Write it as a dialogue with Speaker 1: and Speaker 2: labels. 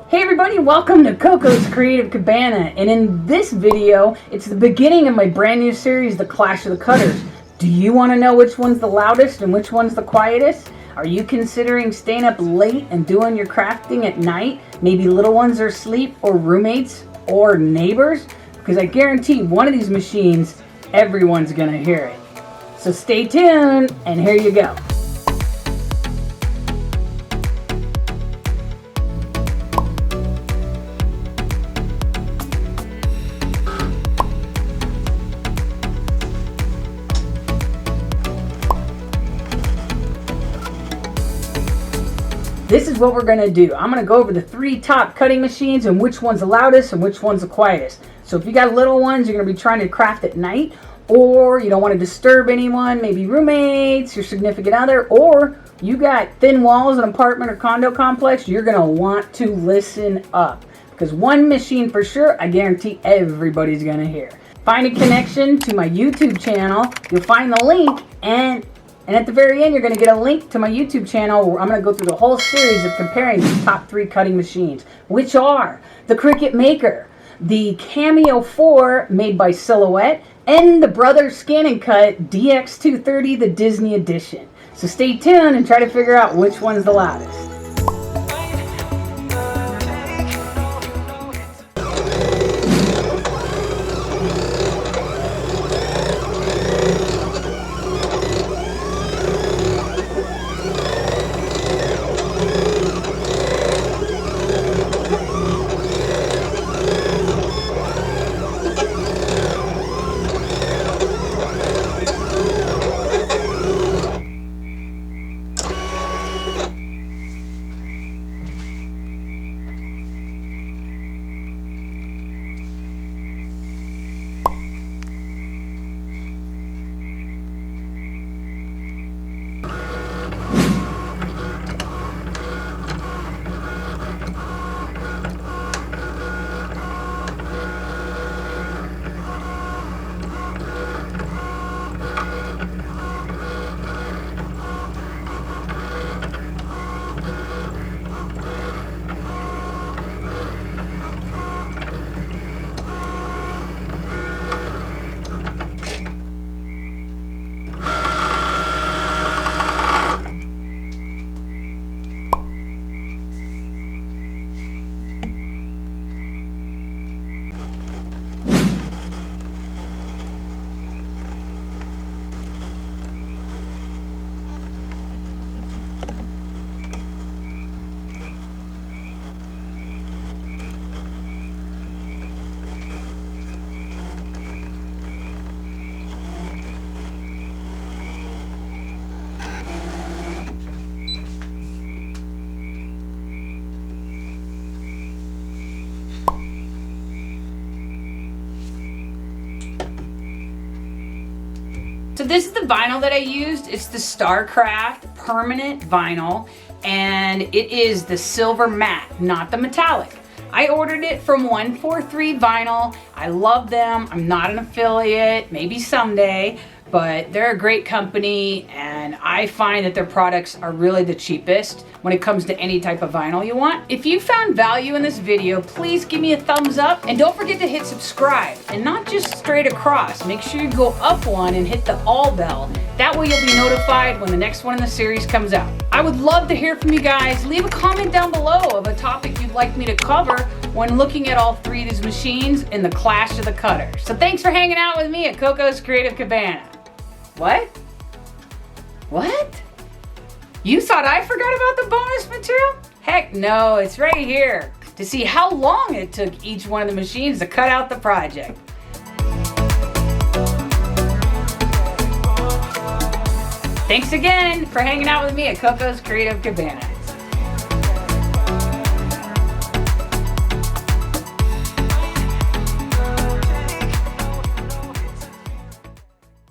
Speaker 1: Hey everybody, welcome to Coco's Creative Cabana, and in this video, it's the beginning of my brand new series, The Clash of the Cutters. Do you want to know which one's the loudest and which one's the quietest? Are you considering staying up late and doing your crafting at night? Maybe little ones are asleep, or roommates, or neighbors? Because I guarantee one of these machines, everyone's gonna hear it. So stay tuned, and here you go. This is what we're going to do. I'm going to go over the three top cutting machines and which one's the loudest and which one's the quietest. So if you got little ones, you're going to be trying to craft at night, or you don't want to disturb anyone, maybe roommates, your significant other, or you got thin walls in an apartment or condo complex, you're going to want to listen up. Because one machine for sure, I guarantee everybody's going to hear. Find a connection to my YouTube channel. You'll find the link, and at the very end, you're going to get a link to my YouTube channel where I'm going to go through the whole series of comparing these top three cutting machines, which are the Cricut Maker, the Cameo 4 made by Silhouette, and the Brothers Scan and Cut DX230, the Disney Edition. So stay tuned and try to figure out which one's the loudest. So this is the vinyl that I used. It's the StarCraft permanent vinyl, and it is the silver matte, not the metallic. I ordered it from 143 Vinyl. I love them. I'm not an affiliate, maybe someday, but they're a great company, and I find that their products are really the cheapest when it comes to any type of vinyl you want. If you found value in this video, please give me a thumbs up, and don't forget to hit subscribe, and not just straight across. Make sure you go up one and hit the all bell. That way you'll be notified when the next one in the series comes out. I would love to hear from you guys. Leave a comment down below of a topic you'd like me to cover when looking at all three of these machines in the Clash of the Cutters. So thanks for hanging out with me at Coco's Creative Cabana. What? What? You thought I forgot about the bonus material? Heck no, it's right here to see how long it took each one of the machines to cut out the project. Thanks again for hanging out with me at Coco's Creative Cabana.